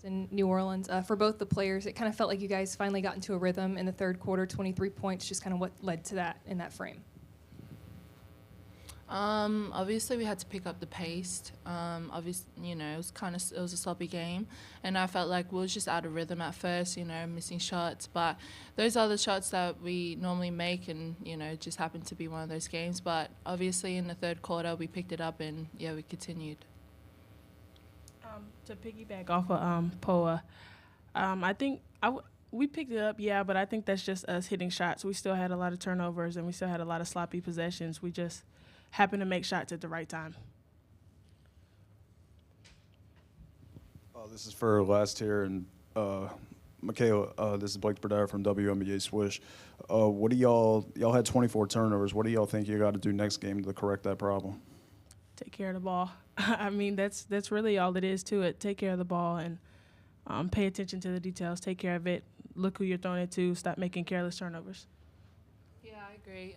in New Orleans. For both the players, it kind of felt like you guys finally got into a rhythm in the third quarter, 23 points, just kind of what led to that in that frame. Obviously we had to pick up the pace. Obviously, it was a sloppy game, and I felt like we was just out of rhythm at first, missing shots. But those are the shots that we normally make, and it just happened to be one of those games. But obviously in the third quarter we picked it up, and we continued. To piggyback off of Poa, I think we picked it up, but I think that's just us hitting shots. We still had a lot of turnovers, and we still had a lot of sloppy possessions. We just happened to make shots at the right time. This is for last here, and Michaela, this is Blake Berdire from WNBA Swish. What do y'all had 24 turnovers. What do y'all think you got to do next game to correct that problem? Take care of the ball. I mean, that's really all it is to it. Take care of the ball and pay attention to the details. Take care of it. Look who you're throwing it to. Stop making careless turnovers. Yeah, I agree.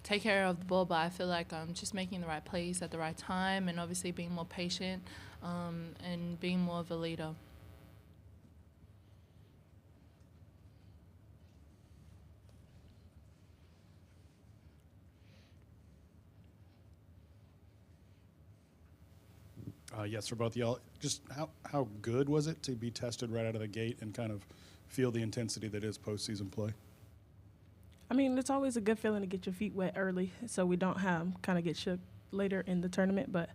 Take care of the ball, but I feel like just making the right plays at the right time, and obviously being more patient and being more of a leader. Yes, for both of y'all. Just how good was it to be tested right out of the gate and kind of feel the intensity that is postseason play? I mean, it's always a good feeling to get your feet wet early so we don't kind of get shook later in the tournament. But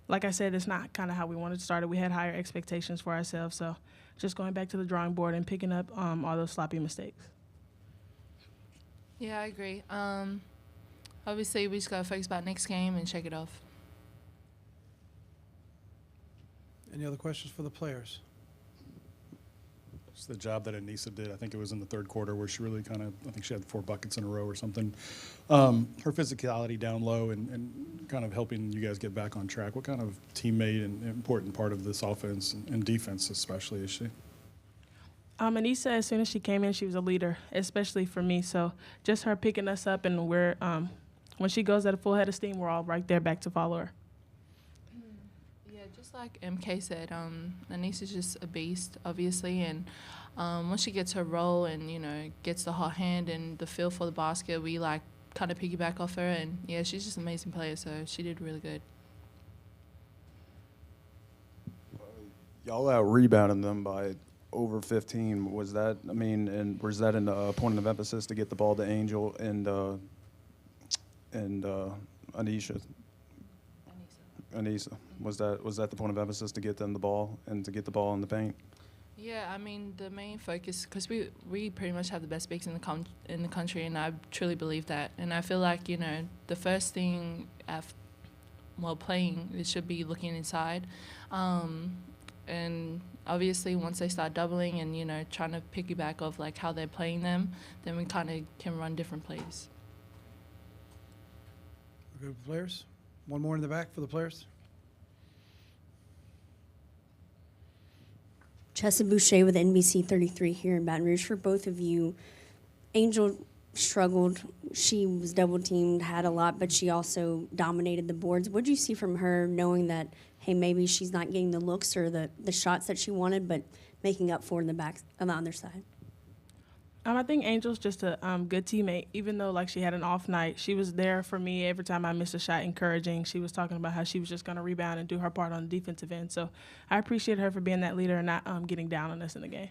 like I said, it's not kind of how we wanted to start it. We had higher expectations for ourselves. So just going back to the drawing board and picking up all those sloppy mistakes. Yeah, I agree. Obviously, we just got to focus about next game and shake it off. Any other questions for the players? It's the job that Anissa did. I think it was in the third quarter where she really I think she had 4 buckets in a row or something. Her physicality down low and kind of helping you guys get back on track. What kind of teammate and important part of this offense and defense especially is she? Anissa, as soon as she came in, she was a leader, especially for me. So just her picking us up, and when she goes at a full head of steam, we're all right there back to follow her. Just like MK said, Anissa's just a beast, obviously, and once she gets her role and, gets the hot hand and the feel for the basket, we, kind of piggyback off her, and, she's just an amazing player, so she did really good. Y'all out-rebounded them by over 15. Was that, and was that in a point of emphasis to get the ball to Angel and Anissa? Was that the point of emphasis to get them the ball and to get the ball in the paint? Yeah, the main focus, because we pretty much have the best bigs in the country, and I truly believe that. And I feel like the first thing while playing, it should be looking inside, and obviously once they start doubling and trying to piggyback off how they're playing them, then we kind of can run different plays. We're good with players. One more in the back for the players. Chessa Boucher with NBC 33 here in Baton Rouge. For both of you, Angel struggled. She was double-teamed, had a lot, but she also dominated the boards. What did you see from her, knowing that, hey, maybe she's not getting the looks or the shots that she wanted, but making up for in the back on the other side? I think Angel's just a good teammate. Even though she had an off night, she was there for me every time I missed a shot, encouraging. She was talking about how she was just going to rebound and do her part on the defensive end. So I appreciate her for being that leader and not getting down on us in the game.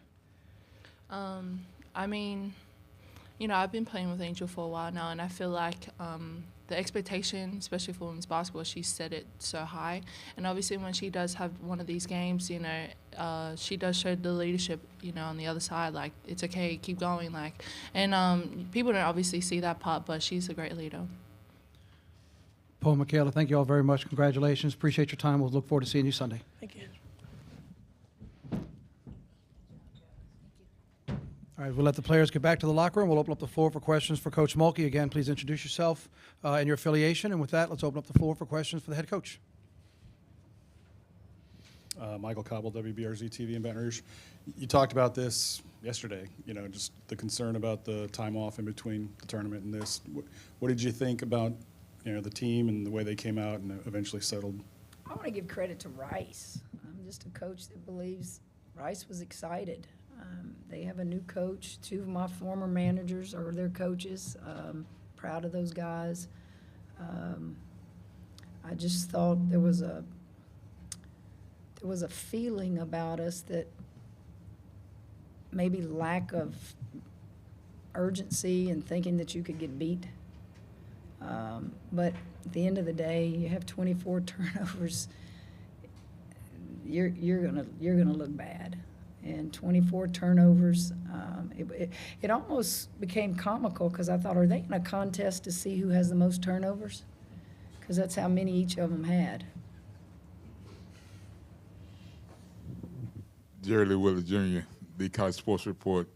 I've been playing with Angel for a while now, and I feel like the expectation, especially for women's basketball, she set it so high. And obviously when she does have one of these games, she does show the leadership, on the other side, it's okay, keep going. And people don't obviously see that part, but she's a great leader. Paul, Michaela, thank you all very much. Congratulations. Appreciate your time. We'll look forward to seeing you Sunday. Thank you. All right, we'll let the players get back to the locker room. We'll open up the floor for questions for Coach Mulkey. Again, please introduce yourself and your affiliation. And with that, let's open up the floor for questions for the head coach. Michael Cobble, WBRZ TV in Baton Rouge. You talked about this yesterday, just the concern about the time off in between the tournament and this. What did you think about, the team and the way they came out and eventually settled? I want to give credit to Rice. just a coach that believes Rice was excited. They have a new coach. 2 of my former managers are their coaches. Proud of those guys. I just thought there was a feeling about us that maybe lack of urgency and thinking that you could get beat. But at the end of the day, you have 24 turnovers. You're gonna look bad, and 24 turnovers. It almost became comical because I thought, are they in a contest to see who has the most turnovers? Because that's how many each of them had. Jerry Lee Willis Jr., the College Sports Report.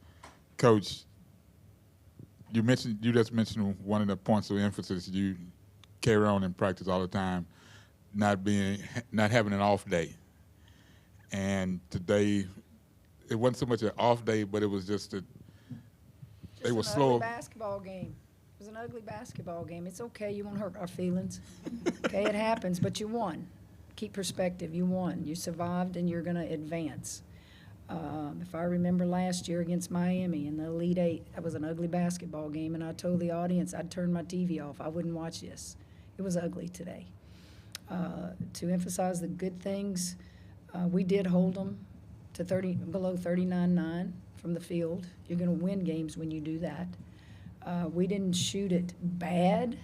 Coach, you just mentioned one of the points of emphasis you carry on in practice all the time, not having an off day. And today, it wasn't so much an off day, but it was just that they were slow. Ugly basketball game. It was an ugly basketball game. It's okay. You won't hurt our feelings. Okay, it happens, but you won. Keep perspective. You won. You survived, and you're going to advance. If I remember last year against Miami in the Elite Eight, that was an ugly basketball game, and I told the audience I'd turn my TV off. I wouldn't watch this. It was ugly today. To emphasize the good things, we did hold them to below 39-9 from the field. You're going to win games when you do that. We didn't shoot it bad,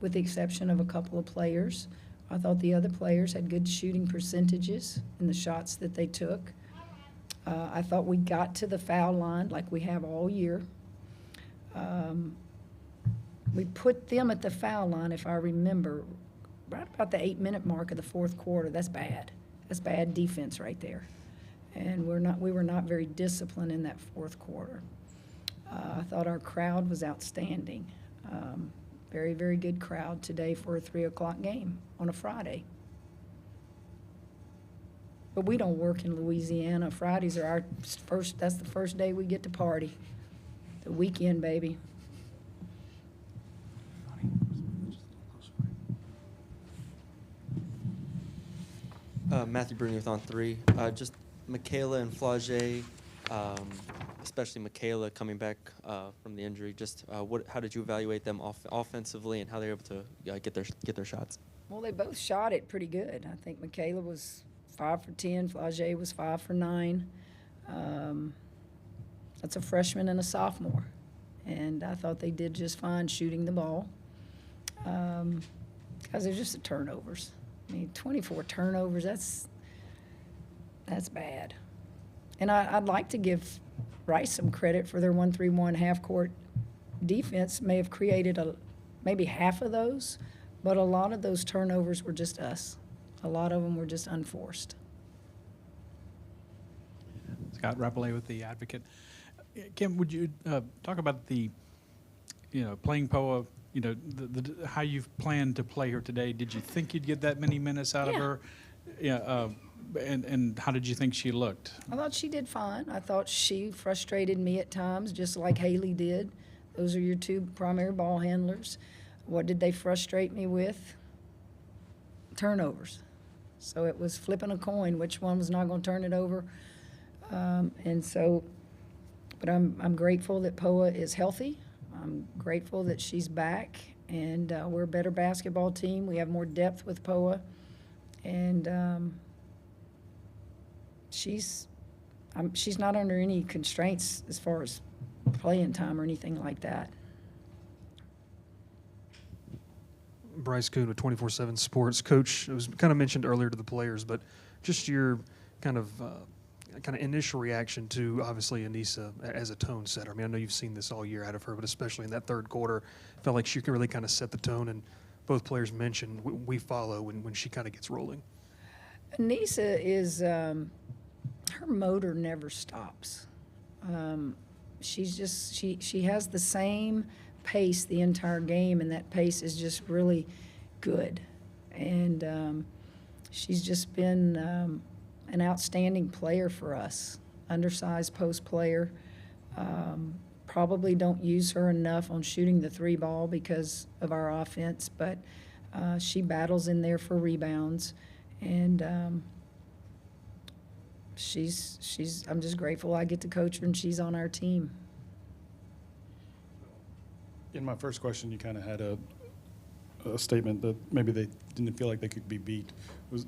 with the exception of a couple of players. I thought the other players had good shooting percentages in the shots that they took. I thought we got to the foul line like we have all year. We put them at the foul line, if I remember, right about the 8-minute mark of the fourth quarter. That's bad. That's bad defense right there. And we were not very disciplined in that fourth quarter. I thought our crowd was outstanding. Very, very good crowd today for a 3 o'clock game on a Friday. But we don't work in Louisiana. Fridays are that's the first day we get to party. The weekend, baby. Matthew Bruning on 3. Just Michaela and Flage, especially Michaela coming back from the injury. Just how did you evaluate them offensively and how they were able to get their shots? Well, they both shot it pretty good. I think Michaela was 5 for 10. Flage was 5 for 9. That's a freshman and a sophomore. And I thought they did just fine shooting the ball. Because they're just the turnovers. I mean, 24 turnovers, that's bad. And I'd like to give Rice some credit for their 1-3-1 half-court defense. May have created maybe half of those, but a lot of those turnovers were just us. A lot of them were just unforced. Scott Rappelé with The Advocate. Kim, would you talk about playing Poa, how you've planned to play her today? Did you think you'd get that many minutes out of her? Yeah. And how did you think she looked? I thought she did fine. I thought she frustrated me at times, just like Haley did. Those are your 2 primary ball handlers. What did they frustrate me with? Turnovers. So it was flipping a coin, which one was not going to turn it over. But I'm grateful that Poa is healthy. I'm grateful that she's back, and we're a better basketball team. We have more depth with Poa, and she's not under any constraints as far as playing time or anything like that. Bryce Kuhn with 24/7 Sports. Coach, it was kind of mentioned earlier to the players, but just your kind of initial reaction to, obviously, Anissa as a tone setter. I mean, I know you've seen this all year out of her, but especially in that third quarter, felt like she can really kind of set the tone, and both players mentioned we follow when she kind of gets rolling. Anissa is, her motor never stops. She's just, she has the same pace the entire game, and that pace is just really good. And she's just been an outstanding player for us, undersized post player. Probably don't use her enough on shooting the 3 ball because of our offense, but she battles in there for rebounds. And I'm just grateful I get to coach her and she's on our team. In my first question, you kind of had a statement that maybe they didn't feel like they could be beat.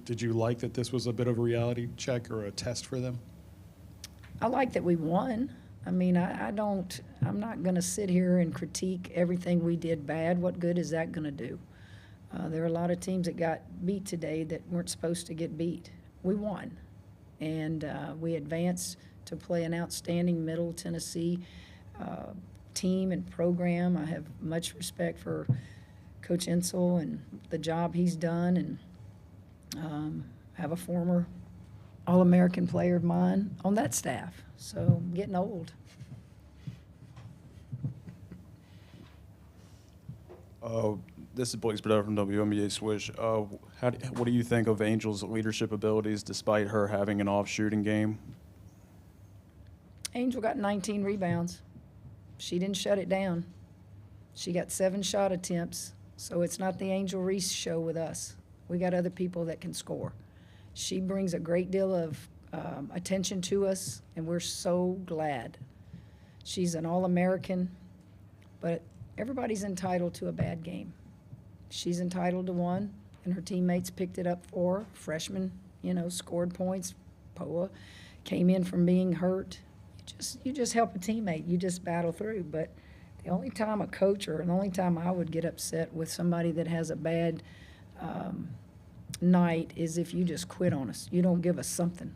Did you like that this was a bit of a reality check or a test for them? I like that we won. I mean, I'm not going to sit here and critique everything we did bad. What good is that going to do? There are a lot of teams that got beat today that weren't supposed to get beat. We won. And we advanced to play an outstanding Middle Tennessee team and program. I have much respect for Coach Insel and the job he's done, and have a former All-American player of mine on that staff. So I'm getting old. This is Blake Spadell from WNBA Swish. What do you think of Angel's leadership abilities despite her having an off shooting game? Angel got 19 rebounds. She didn't shut it down. She got 7 shot attempts, so it's not the Angel Reese show with us. We got other people that can score. She brings a great deal of attention to us, and we're so glad. She's an All-American, but everybody's entitled to a bad game. She's entitled to one, and her teammates picked it up for her. Freshman, scored points. Poa came in from being hurt. You just help a teammate. You just battle through. But the only time a coach or the only time I would get upset with somebody that has a bad night is if you just quit on us. You don't give us something.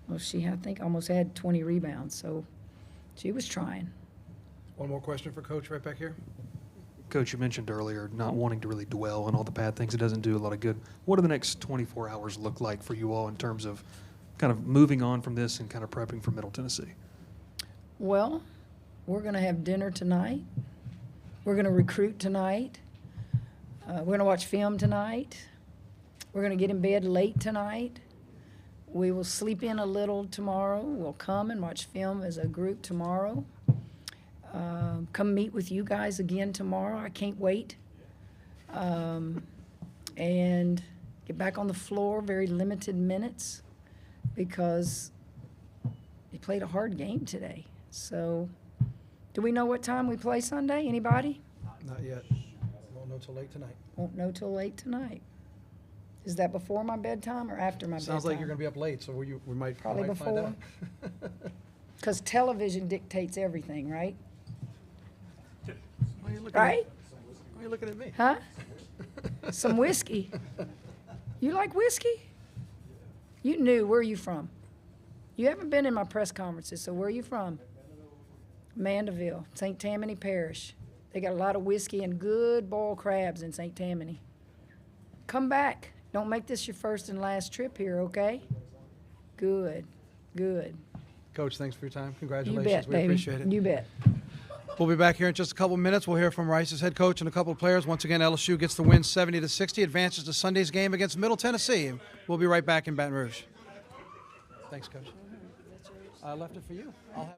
Well, she, I think, almost had 20 rebounds, so she was trying. One more question for Coach right back here. Coach, you mentioned earlier not wanting to really dwell on all the bad things. It doesn't do a lot of good. What do the next 24 hours look like for you all in terms of kind of moving on from this and kind of prepping for Middle Tennessee? Well, we're going to have dinner tonight. We're going to recruit tonight. We're going to watch film tonight. We're going to get in bed late tonight. We will sleep in a little tomorrow. We'll come and watch film as a group tomorrow. Come meet with you guys again tomorrow. I can't wait. And get back on the floor, very limited minutes, because they played a hard game today. So, do we know what time we play Sunday? Anybody? Not yet. Won't know till late tonight. Won't know till late tonight. Is that before my bedtime or after my bedtime? Sounds like you're going to be up late, so we might Probably find before. out. Because television dictates everything, right? Why are you looking Right? Why are you looking at me? Huh? Some whiskey. You like whiskey? You knew. Where are you from? You haven't been in my press conferences, so where are you from? Mandeville, St. Tammany Parish. They got a lot of whiskey and good boiled crabs in St. Tammany. Come back. Don't make this your first and last trip here, okay? Good, good. Coach, thanks for your time. You Congratulations. bet, We baby. appreciate it. You bet. We'll be back here in just a couple minutes. We'll hear from Rice's head coach and a couple of players. Once again, LSU gets the win 70-60, advances to Sunday's game against Middle Tennessee. We'll be right back in Baton Rouge. Thanks, Coach. I left it for you. I'll have